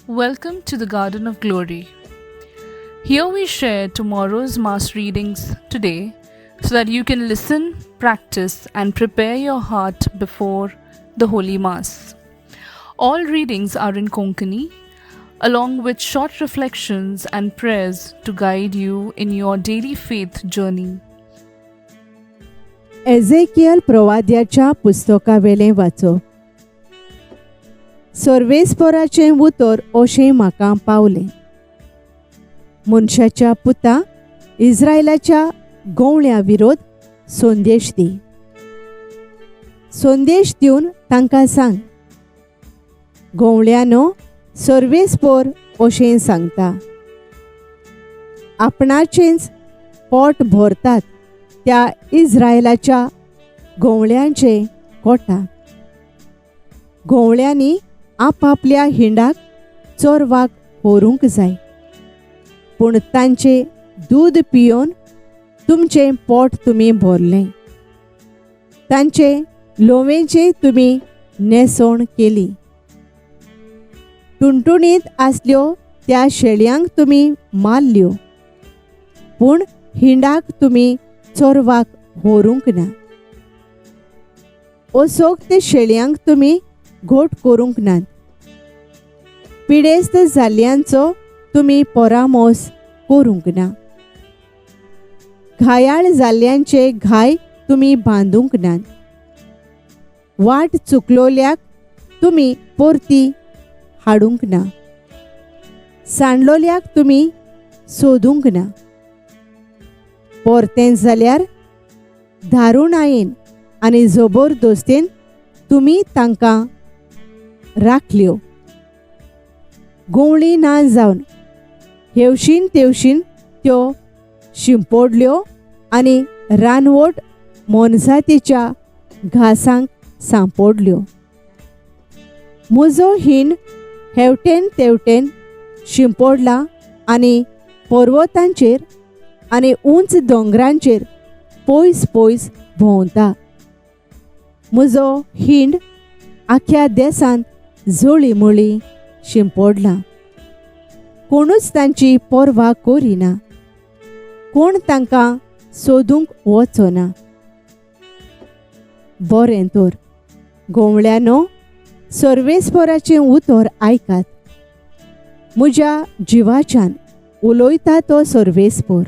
Welcome to the Garden of Glory. Here we share tomorrow's Mass readings today so that you can listen, practice, and prepare your heart before the Holy Mass. All readings are in Konkani, along with short reflections and prayers to guide you in your daily faith journey. एझेकियल प्रवाद्याच्या पुस्तकावेलें वाचप. सर्वेस्पराचें उतर अशें म्हाका पावलें. मनशाच्या पुता इस्रायलाच्या गवळ्या विरोध संदेश दी. संदेश दिवन तांकां सांग, गवळ्यानो, सर्वेस्पर अशें सांगता, आपणाचेंच पोट भरतात त्या इस्रायलाच्या गवळ्यांचे कोटा. गवळ्यांनी आपापल्या हिंडाक चोरवाक व्हरूंक जाय, पूण तांचे दूद पियोन तुमचें पोट तुमी भरलें. तांचे लोवेंचे तुमी नेसवण केली. टुणटुणीत आसल्यो त्या शेळयांक तुमी मारल्यो, पूण हिंडाक तुमी चोरवाक व्हरूंक ना. ओसोक ते शेळयांक तुमी घोट करूंक नात. पिडेस्त जाल्ल्यांचो तुमी परामोस करूंक ना. घायाळ जाल्ल्यांचे घाय तुमी बांदूंक नात. वाट चुकलोल्याक तुमी परती हाडूंक ना. सांडलोल्याक तुमी सोदूंक ना. परतें जाल्यार धारुणायेन आनी जबरदस्तीन तुमी तांकां राखल्यो. गवळी ना जावन हेवशीन तेवशीन त्यो शिंपोडल्यो आनी रानवट मोनजातीच्या घासांक सांपोडल्यो. म्हजो हिंड हेवटेन तेवटेन शिंपोडला आनी पर्वतांचेर आनी उंच दोंगरांचेर पयस पयस भोंवता. म्हजो हिंड आख्या देसांत झळीमळी शिंपोडला. कोणूच तांची पर्वा करिना. कोण तांकां सोदूंक वचना. बरें तर, गवळ्यानो, सर्वेस्पराचें उतर आयकात. म्हज्या जिवाच्यान उलोयता तो सर्वेस्पर.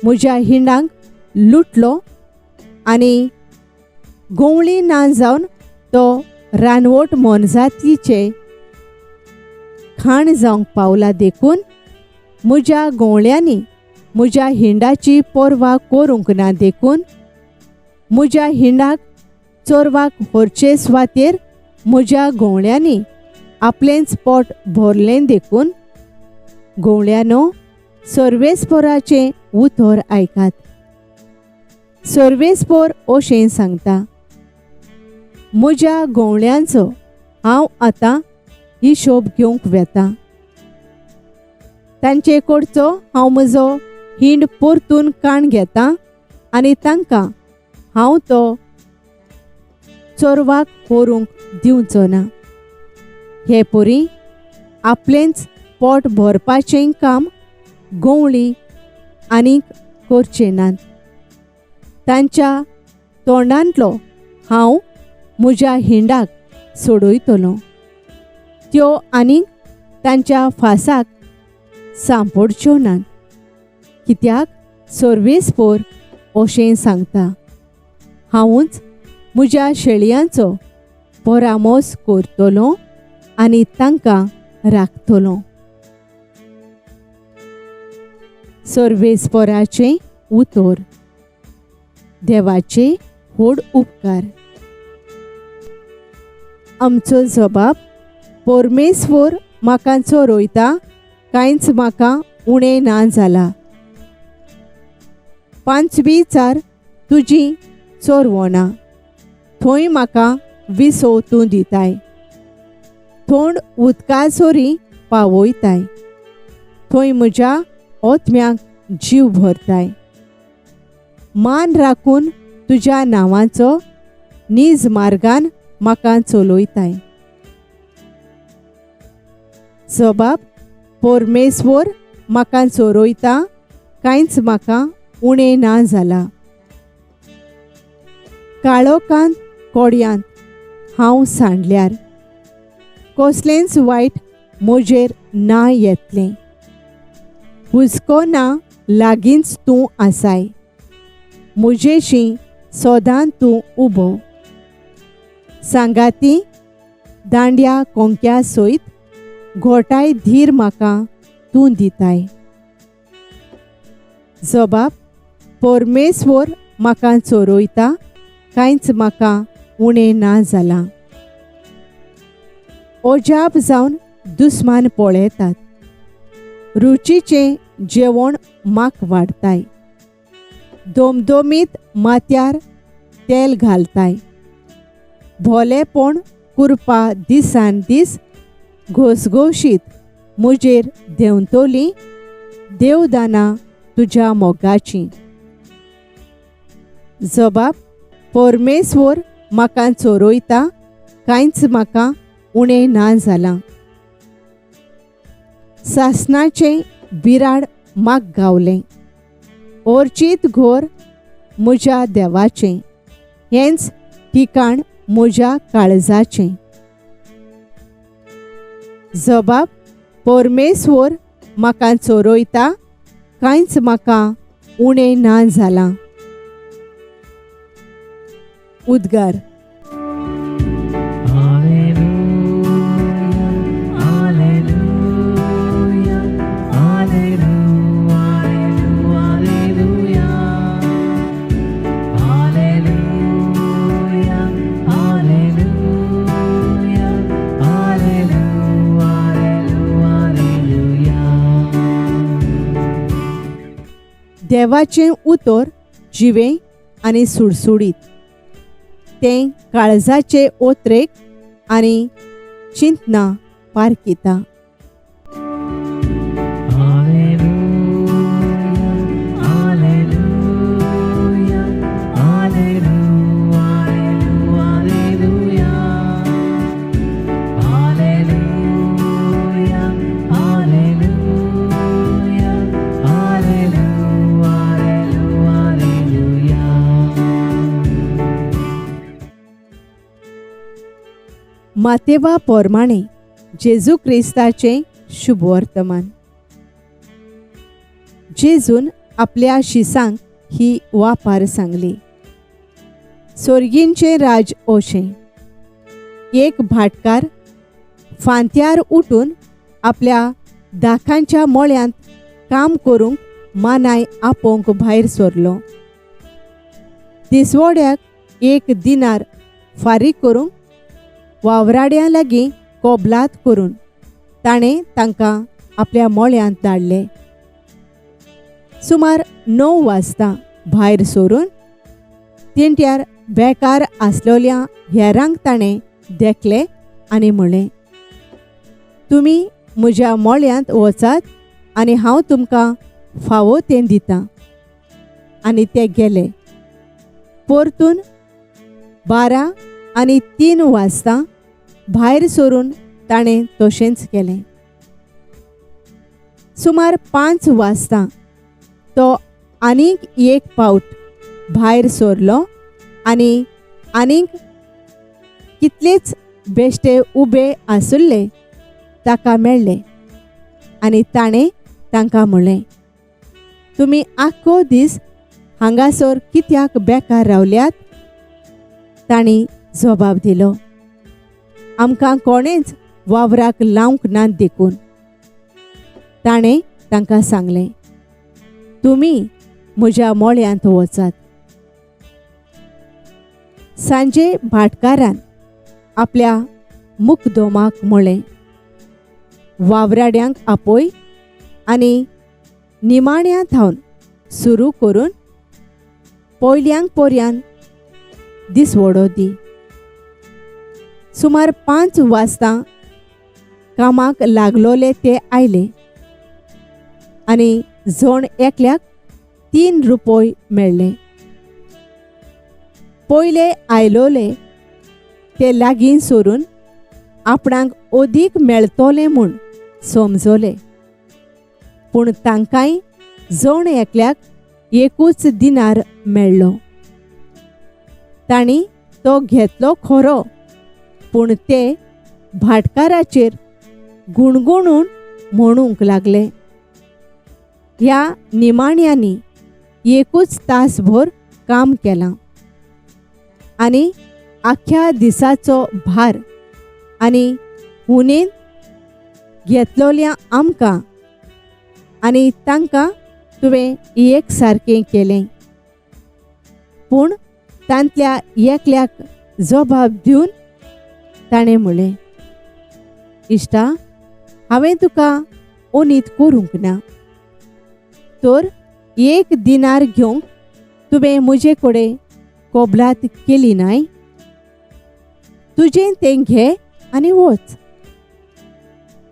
म्हज्या हिंडांक लुटलो आनी गवळी ना जावन तो रानवट मोनजातीचे खाण जावंक पावला देखून म्हज्या गवळ्यांनी म्हज्या हिंडाची पर्वा करूंक ना देखून म्हज्या हिंडाक चोरवाक व्हरचे सुवातेर म्हज्या गवळ्यांनी आपलेंच पोट भरलें देखून गवळ्यानो, सर्वेस्पराचें उतर आयकात. सर्वेस्पर अशें सांगता, म्हज्या गवळ्यांचो हांव आतां हिशोब घेवंक वेता. तांचे कडचो हांव म्हजो हिंड परतून काण घेतां आनी तांकां हांव तो चोरवाक व्हरूंक दिवचो ना. हे परी आपलेंच पोट भरपाचें काम गवळी आनीक करचे नात. तांच्या तोंडांतलो हांव म्हज्या हिंडाक सोडयतलों. त्यो आनीक तांच्या फासाक सांपोडच्यो नात. कित्याक सर्वेस्पर अशें सांगता, हांवूच म्हज्या शेळयांचो परामोस करतलों आनी तांकां राखतलों. सर्वेस्पराचें उतर. देवाचे व्हड उपकार. आमचो जबाब, परमेश्वर म्हाका चोरयता, कांयच म्हाका उणें ना जाला. 5वी चार तुजी चोरवणां. थंय म्हाका विसो तूं दिताय. थोंड उदकाचोरी पावयताय. थंय म्हज्या ओतम्याक जीव भरताय. मान राखून तुज्या नांवाचो नीज मार्गान म्हाका चलयताय. जबाब परमेश्वर म्हाका चोरयता, कांयच म्हाका उणें ना जाला. काळोखांत कोड्यांत हांव सांडल्यार कसलेंच वायट म्हजेर ना येतलें. हुस्को ना लागींच तूं आसाय, म्हजेशी सोदां तूं उबो. सांगाती दांड्या कोंक्या सयत घोटाय धीर म्हाका तूं दिताय. जबाब परमेश्वर म्हाका चोरयता, कांयच म्हाका उणें ना जाला. ओजाप जावन दुस्मान पळयतात, रुचीचें जेवण माक वाडताय. दोमदोमीत माथ्यार तेल घालताय. भोलेपण कुरपा दिसान दीस घोसघोशीत म्हजेर देंवतली, देवदाना तुज्या मोगाची. जबाब परमेश्वर म्हाका चोरयता, कांयच म्हाका उणें ना जाला. सासणाचें बिराड म्हाक गावलें, ओर्चीत घोर म्हज्या देवाचें, हेंच ठिकाण म्हज्या काळजाचें. जबाब परमेश्वर म्हाका चोरयता, कांयच म्हाका उणें ना जाला. उद्गार. देवाचें उतर जिवें आनी सुडसुडीत, तें काळजाचे ओत्रेक आनी चिंतना पारकिता. मातेवा पोरमाणे जेजू क्रिस्ताचें शुभ वर्तमान. जेजून आपल्या शिसांक ही वापार सांगली. सोर्गींचें राज ओशें. एक भाटकार फांत्यार उठून आपल्या दाखांच्या मोळ्यांत काम करूंक मानाय आपोवंक भायर सरलो. दिसवड्याक 1 दिनार फारीक करूंक वावराड्यां लागीं कोबलात करून ताणें तांकां आपल्या मोळ्यांत धाडले. सुमार 9 वाजता भायर सरून तेंट्यार बेकार आसलोल्या हेरांक ताणें देखलें आनी म्हणलें, तुमी म्हज्या मोळ्यांत वचात आनी हांव तुमकां फावो तें दितां. आनी ते गेले. परतून 12 आनी 3 वाजता भायर सरून ताणें तशेंच केलें. सुमार 5 वाजता तो आनीक 1 पावट भायर सरलो आनी आनीक कितलेच बेश्टे उबे आसुल्ले ताका मेळ्ळे आनी ताणें तांकां म्हणलें, तुमी आख्खो दीस हांगासर कित्याक बेकार रावल्यात? तांणी जबाब दिलो, आमकां कोणेच वावराक लावंक ना देखून. ताणें तांकां सांगलें, तुमी म्हज्या मोळ्यांत वचात. सांजे भाटकारान आपल्या मुकदोमाक म्हळें, वावराड्यांक आपय आनी निमाण्या थावन सुरू करून पयल्यांक पर्यान दिसवडो दी. सुमार 5 वाजता कामाक लागलोले ते आयले आनी जण एकल्याक 3 रुपय मेळ्ळे. पयले आयलोले ते लागीं सरून आपणाक ओदीक मेळतोलें म्हूण समजले. पूण तांकांय जण एकल्याक एकूच दिनार मेळ्ळो. तांणी तो घेतलो खरो, पूण ते भाटकाराचेर गुणगुणून म्हणूंक लागले, ह्या निमाण्यांनी एकूच तासभर काम केलां आनी आख्या दिसाचो भार आनी हुनेन घेतलोल्या आमकां आनी तांकां तुवें एक सारकें केलें. पूण तांतल्या एकल्याक जबाब दिवन ताणें म्हणलें, इश्टा, हांवें तुका उणीत करूंक ना. तर एक दिनार घेवंक तुवें म्हजे कडेन कबलात केली नाय. तुजें तें घे आनी वच.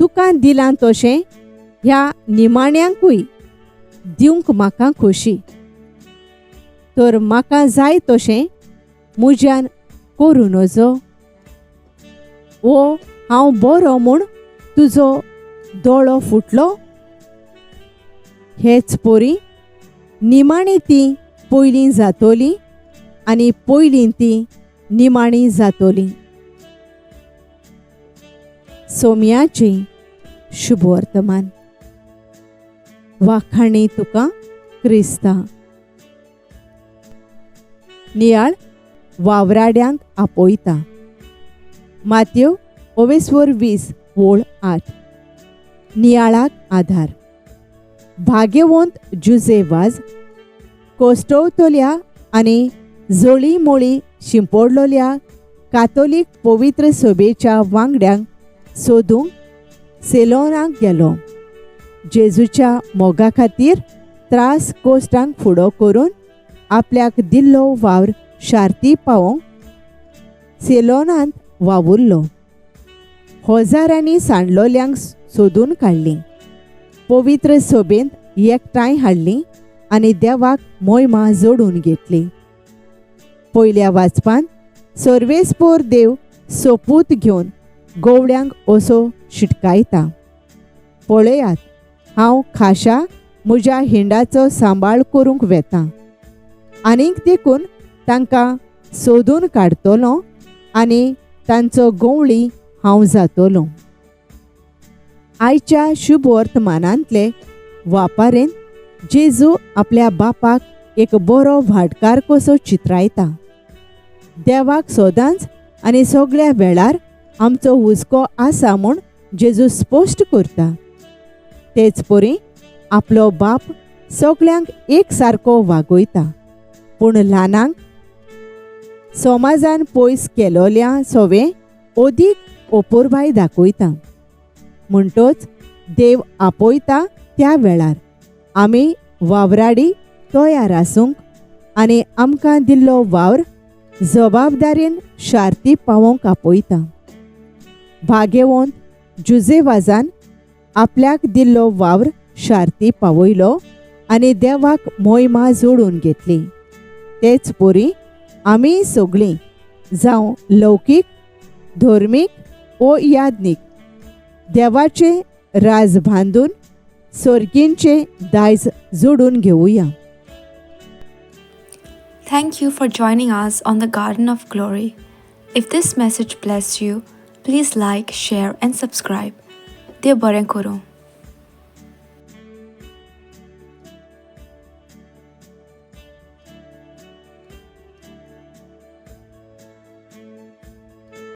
तुका दिलां तशें ह्या निमाण्यांकूय दिवंक म्हाका खोशी. तर म्हाका जाय तशें म्हज्यान करूं नजो. ओ हांव बरो म्हूण तुजो दोळो फुटलो. हेच पोरी निमाणी ती पयलीं जातोली आनी पयलीं ती निमाणी जातोली. सोमयाची शुभ वर्तमान. वाखाणी तुका क्रिस्ता. नियाळ वावराड्यांक आपयता. मात्यो 22:20 नियाळाक आधार. भाग्यवंत जुजेवाज कोस्टवतोल्या आनी जळी मोळी शिंपडलोल्या कातोलीक पवित्र सभेच्या वांगड्यांक सोदूंक सेलोनाक गेलो. जेजूच्या मोगा खातीर त्रास कोश्टांक फुडो करून आपल्याक दिल्लो वावर शार्ती पावोवंक सेलोनांत वावुरलो. हजारांनी सांडलोल्यांक सोदून काडलीं. पवित्र सभेंत एकठांय हाडलीं आनी देवाक मोहिमा जोडून घेतली. पयल्या वाचपान सर्वेस्पोर देव सोपूत घेवन गोवड्यांक असो शिटकायता. पळयात, हांव खाशा म्हज्या हिंडाचो सांबाळ करूंक वेतां. आनीक देखून तांकां सोदून काडटलों आनी तांचो गोवळी हांव जातलों. आयच्या शुभ वर्तमानांतले वापारेन जेजू आपल्या बापाक एक बरो भाटकार कसो चित्रायता. देवाक सदांच आनी सगळ्या वेळार आमचो हुस्को आसा म्हूण जेजू स्पश्ट करता. तेच परी आपलो बाप सगळ्यांक एक सारको वागयता, पूण ल्हानांक समाजान पयस केलोल्या सवें अदीक ओपुरबाय दाखयता. म्हणटच देव आपयता त्या वेळार आमी वावराडी तयार आसूंक आनी आमकां दिल्लो वावर जबाबदारेन शार्ती पावोवंक आपयता. भाग्यवंत जुजेवाजान आपल्याक दिल्लो वावर शार्ती पावयलो आनी देवाक मोहिमा जोडून घेतली. तेच परी आमी सगळीं जावं लौकीक, धर्मीक ओ याज्ञीक देवाचे राज बांदून सर्गींचे दायज जोडून घेवया. Thank you for joining us on the Garden of Glory. If this message blessed you, please like, share and subscribe. Dev baren koro.